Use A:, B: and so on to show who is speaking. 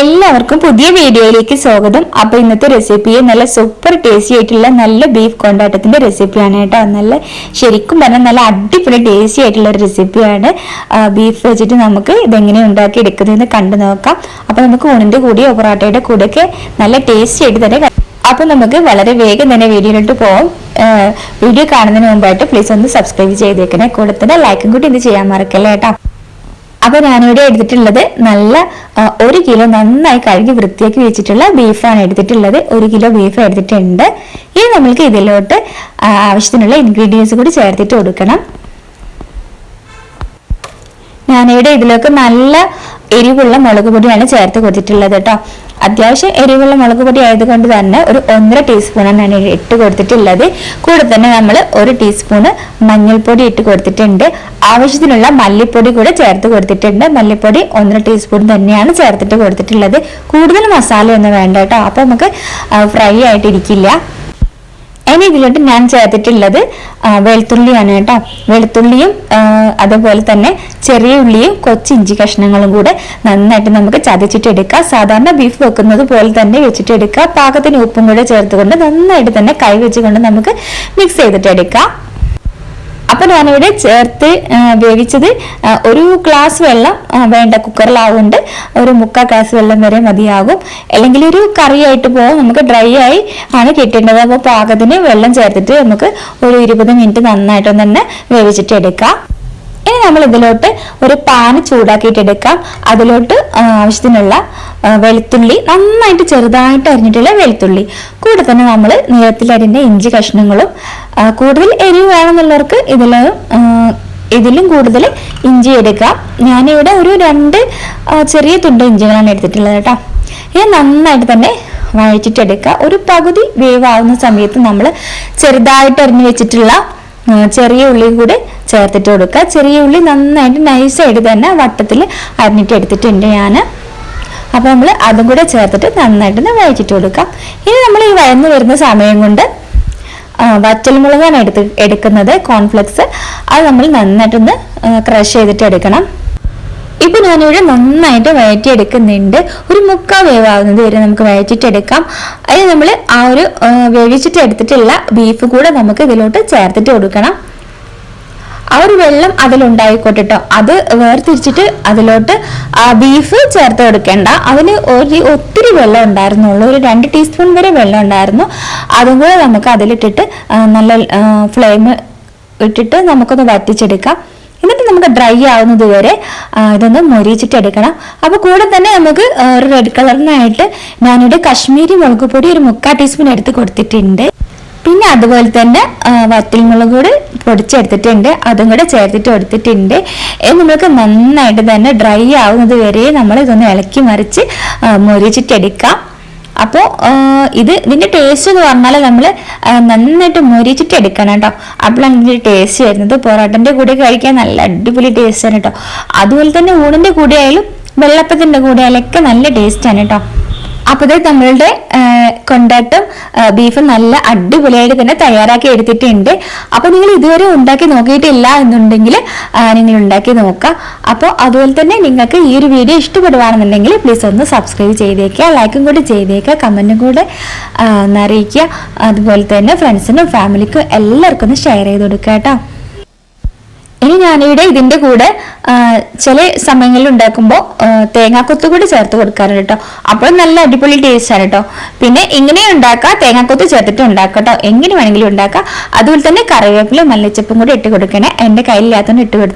A: എല്ലാവർക്കും പുതിയ വീഡിയോയിലേക്ക് സ്വാഗതം. അപ്പൊ ഇന്നത്തെ റെസിപ്പി നല്ല സൂപ്പർ ടേസ്റ്റി ആയിട്ടുള്ള നല്ല ബീഫ് കൊണ്ടാട്ടത്തിന്റെ റെസിപ്പിയാണ് കേട്ടോ. നല്ല ശരിക്കും പറഞ്ഞാൽ നല്ല അടിപൊളി ടേസ്റ്റി ആയിട്ടുള്ള ഒരു റെസിപ്പിയാണ്. ബീഫ് വെച്ചിട്ട് നമുക്ക് ഇതെങ്ങനെ ഉണ്ടാക്കി എടുക്കുന്നതെന്ന് കണ്ടു നോക്കാം. അപ്പൊ നമുക്ക് ഊണിന്റെ കൂടെയോ പൊറോട്ടയുടെ കൂടെയൊക്കെ നല്ല ടേസ്റ്റി ആയിട്ട് തന്നെ. അപ്പൊ നമുക്ക് വളരെ വേഗം തന്നെ വീഡിയോയിലോട്ട് പോകാം. വീഡിയോ കാണുന്നതിന് മുമ്പായിട്ട് പ്ലീസ് ഒന്ന് സബ്സ്ക്രൈബ് ചെയ്തേക്കണേ. കൂടെ തന്നെ ലൈക്കും കൂടി ഇത് ചെയ്യാൻ മറക്കല്ലേ കേട്ടോ. അപ്പൊ ഞാനിവിടെ എടുത്തിട്ടുള്ളത് നല്ല 1 കിലോ നന്നായി കഴുകി വൃത്തിയാക്കി വെച്ചിട്ടുള്ള ബീഫാണ് എടുത്തിട്ടുള്ളത്. 1 കിലോ ബീഫ് എടുത്തിട്ടുണ്ട്. ഇനി നമ്മൾക്ക് ഇതിലോട്ട് ആവശ്യത്തിനുള്ള ഇൻഗ്രീഡിയൻസ് കൂടി ചേർത്തിട്ട് കൊടുക്കണം. ഞാനിവിടെ ഇതിലേക്ക് നല്ല എരിവുള്ള മുളക് പൊടിയാണ് ചേർത്ത് കൊടുത്തിട്ടുള്ളത് കേട്ടോ. അത്യാവശ്യം എരിവുള്ള മുളക് പൊടി ആയതുകൊണ്ട് തന്നെ ഒരു 1.5 ടീസ്പൂണാണ് ഞാൻ ഇട്ട് കൊടുത്തിട്ടുള്ളത്. കൂടെ തന്നെ നമ്മൾ 1 ടീസ്പൂണ് മഞ്ഞൾപ്പൊടി ഇട്ട് കൊടുത്തിട്ടുണ്ട്. ആവശ്യത്തിനുള്ള മല്ലിപ്പൊടി കൂടെ ചേർത്ത് കൊടുത്തിട്ടുണ്ട്. മല്ലിപ്പൊടി 1.5 ടീസ്പൂൺ തന്നെയാണ് ചേർത്തിട്ട് കൊടുത്തിട്ടുള്ളത്. കൂടുതൽ മസാലയൊന്നും വേണ്ട കേട്ടോ. അപ്പൊ നമുക്ക് ഫ്രൈ ആയിട്ടിരിക്കില്ല. ഇനി ഇതിലോട്ട് ഞാൻ ചേർത്തിട്ടുള്ളത് വെളുത്തുള്ളിയാണ് കേട്ടോ. വെളുത്തുള്ളിയും അതുപോലെ തന്നെ ചെറിയ ഉള്ളിയും കൊച്ചിഞ്ചി കഷ്ണങ്ങളും കൂടെ നന്നായിട്ട് നമുക്ക് ചതച്ചിട്ട് എടുക്കാം. സാധാരണ ബീഫ് വെക്കുന്നത് പോലെ തന്നെ വെച്ചിട്ട് എടുക്കാം. പാകത്തിന് ഉപ്പും കൂടെ ചേർത്തുകൊണ്ട് നന്നായിട്ട് തന്നെ കൈ വെച്ചുകൊണ്ട് നമുക്ക് മിക്സ് ചെയ്തിട്ട് എടുക്കാം. അപ്പൊ ഞാനിവിടെ ചേർത്ത് വേവിച്ചത് 1 ഗ്ലാസ് വെള്ളം വേണ്ട, കുക്കറിലാവുകൊണ്ട് 1/4 ഗ്ലാസ് വെള്ളം വരെ മതിയാകും. അല്ലെങ്കിൽ ഒരു കറിയായിട്ട് പോകും, നമുക്ക് ഡ്രൈ ആയി ആണ് കിട്ടേണ്ടത്. അപ്പോൾ പാകത്തിന് വെള്ളം ചേർത്തിട്ട് നമുക്ക് ഒരു 20 മിനിറ്റ് നന്നായിട്ടൊന്ന് തന്നെ വേവിച്ചിട്ട് എടുക്കാം. ഇനി നമ്മൾ ഇതിലോട്ട് ഒരു പാൻ ചൂടാക്കിയിട്ട് എടുക്കാം. അതിലോട്ട് ആവശ്യത്തിനുള്ള വെളുത്തുള്ളി, നന്നായിട്ട് ചെറുതായിട്ട് അരിഞ്ഞിട്ടുള്ള വെളുത്തുള്ളി, കൂടെ തന്നെ നമ്മൾ നീളത്തിലരിഞ്ഞ ഇഞ്ചി കഷ്ണങ്ങളും. കൂടുതൽ എരിവ് വേണമെന്നുള്ളവർക്ക് ഇതിലും കൂടുതൽ ഇഞ്ചി എടുക്കാം. ഞാനിവിടെ ഒരു 2 ചെറിയ തുണ്ട് ഇഞ്ചികളാണ് എടുത്തിട്ടുള്ളത് കേട്ടോ. ഇത് നന്നായിട്ട് തന്നെ വഴറ്റിട്ടെടുക്കുക. ഒരു പകുതി വേവാവുന്ന സമയത്ത് നമ്മൾ ചെറുതായിട്ട് അരിഞ്ഞു വെച്ചിട്ടുള്ള ചെറിയ ഉള്ളി കൂടി ചേർത്തിട്ട് കൊടുക്കുക. ചെറിയ ഉള്ളി നന്നായിട്ട് നൈസായിട്ട് തന്നെ വട്ടത്തിൽ അരിഞ്ഞിട്ട് എടുത്തിട്ടുണ്ട് ഞാൻ. അപ്പൊ നമ്മൾ അതും കൂടെ ചേർത്തിട്ട് നന്നായിട്ട് വഴറ്റിട്ട് കൊടുക്കാം. ഇനി നമ്മൾ ഈ വഴന്നു വരുന്ന സമയം കൊണ്ട് വറ്റൽമുളകാണ് എടുക്കുന്നത്, കോൺഫ്ലെക്സ്. അത് നമ്മൾ നന്നായിട്ടൊന്ന് ക്രഷ് ചെയ്തിട്ട് എടുക്കണം. ഇപ്പൊ ഞാനിവിടെ നന്നായിട്ട് വഴറ്റി എടുക്കുന്നുണ്ട്. ഒരു 1/4 വേവാകുന്നത് വരെ നമുക്ക് വഴറ്റിട്ട് എടുക്കാം. അതിന് നമ്മൾ ആ ഒരു വേവിച്ചിട്ട് എടുത്തിട്ടുള്ള ബീഫ് കൂടെ നമുക്ക് ഇതിലോട്ട് ചേർത്തിട്ട് കൊടുക്കണം. ആ ഒരു വെള്ളം അതിലുണ്ടായിക്കോട്ടെ കേട്ടോ. അത് വേർതിരിച്ചിട്ട് അതിലോട്ട് ബീഫ് ചേർത്ത് കൊടുക്കേണ്ട. അതിന് ഒത്തിരി വെള്ളം ഉണ്ടായിരുന്നുള്ളൂ, ഒരു 2 ടീസ്പൂൺ വരെ വെള്ളം ഉണ്ടായിരുന്നു. അതും കൂടെ നമുക്ക് അതിലിട്ടിട്ട് നല്ല ഫ്ലെയിം ഇട്ടിട്ട് നമുക്കൊന്ന് വറ്റിച്ചെടുക്കാം. എന്നിട്ട് നമുക്ക് ഡ്രൈ ആവുന്നത് വരെ ഇതൊന്ന് മൊരിച്ചിട്ട് എടുക്കണം. അപ്പൊ കൂടെ തന്നെ നമുക്ക് ഒരു റെഡ് കളറിനായിട്ട് ഞാനിവിടെ കശ്മീരി മുളക് പൊടി ഒരു 1/4 ടീസ്പൂൺ എടുത്ത് കൊടുത്തിട്ടുണ്ട്. പിന്നെ അതുപോലെ തന്നെ വറ്റൽമുളക് കൂടി പൊടിച്ചെടുത്തിട്ടുണ്ട്, അതും കൂടെ ചേർത്തിട്ട് കൊടുത്തിട്ടുണ്ട്. നമുക്ക് നന്നായിട്ട് തന്നെ ഡ്രൈ ആവുന്നത് വരെ നമ്മൾ ഇതൊന്ന് ഇളക്കി മറിച്ച് മൊരിച്ചിട്ടെടുക്കാം. അപ്പോൾ ഇതിന്റെ ടേസ്റ്റ് എന്ന് പറഞ്ഞാൽ നമ്മൾ നന്നായിട്ട് മൊരിച്ചിട്ട് എടുക്കണം കേട്ടോ. അപ്പോഴാണ് ഇതിന്റെ ടേസ്റ്റ് വരുന്നത്. പൊറോട്ടന്റെ കൂടെ കഴിക്കാൻ നല്ല അടിപൊളി ടേസ്റ്റ് ആണ് കേട്ടോ. അതുപോലെ തന്നെ ഊണിന്റെ കൂടെ ആയാലും വെള്ളപ്പത്തിന്റെ കൂടെ ആയാലും ഒക്കെ നല്ല ടേസ്റ്റ് ആണ് കേട്ടോ. അപ്പോൾ നമ്മളുടെ കൊണ്ടാട്ടം ബീഫ് നല്ല അടിപൊളിയായിട്ട് തന്നെ തയ്യാറാക്കി എടുത്തിട്ടുണ്ട്. അപ്പോൾ നിങ്ങൾ ഇതുവരെ ഉണ്ടാക്കി നോക്കിയിട്ടില്ല എന്നുണ്ടെങ്കിൽ നിങ്ങൾ ഉണ്ടാക്കി നോക്കാം. അപ്പോൾ അതുപോലെ തന്നെ നിങ്ങൾക്ക് ഈ ഒരു വീഡിയോ ഇഷ്ടപ്പെടുവാണെന്നുണ്ടെങ്കിൽ പ്ലീസ് ഒന്ന് സബ്സ്ക്രൈബ് ചെയ്തേക്കുക, ലൈക്കും കൂടി ചെയ്തേക്കുക, കമൻറ്റും കൂടെ ഒന്ന് അറിയിക്കുക. അതുപോലെ തന്നെ ഫ്രണ്ട്സിനും ഫാമിലിക്കും എല്ലാവർക്കും ഒന്ന് ഷെയർ ചെയ്ത് കൊടുക്കുക കേട്ടോ. ഇനി ഞാനിവിടെ ഇതിന്റെ കൂടെ ചില സമയങ്ങളിൽ ഉണ്ടാക്കുമ്പോൾ തേങ്ങാക്കൊത്ത് കൂടി ചേർത്ത് കൊടുക്കാറുണ്ട് കേട്ടോ. അപ്പോൾ നല്ല അടിപൊളി ടേസ്റ്റ് ആണ് കേട്ടോ. പിന്നെ ഇങ്ങനെ ഉണ്ടാക്കാം, തേങ്ങാക്കൊത്ത് ചേർത്തിട്ട് ഉണ്ടാക്കാം കേട്ടോ. എങ്ങനെ വേണമെങ്കിലും ഉണ്ടാക്കാം. അതുപോലെ തന്നെ കറിവേപ്പില മല്ലിച്ചപ്പും കൂടി ഇട്ട് കൊടുക്കണേ. എൻ്റെ കയ്യിലില്ലാത്തതുകൊണ്ട് ഇട്ട് കൊടുത്തു.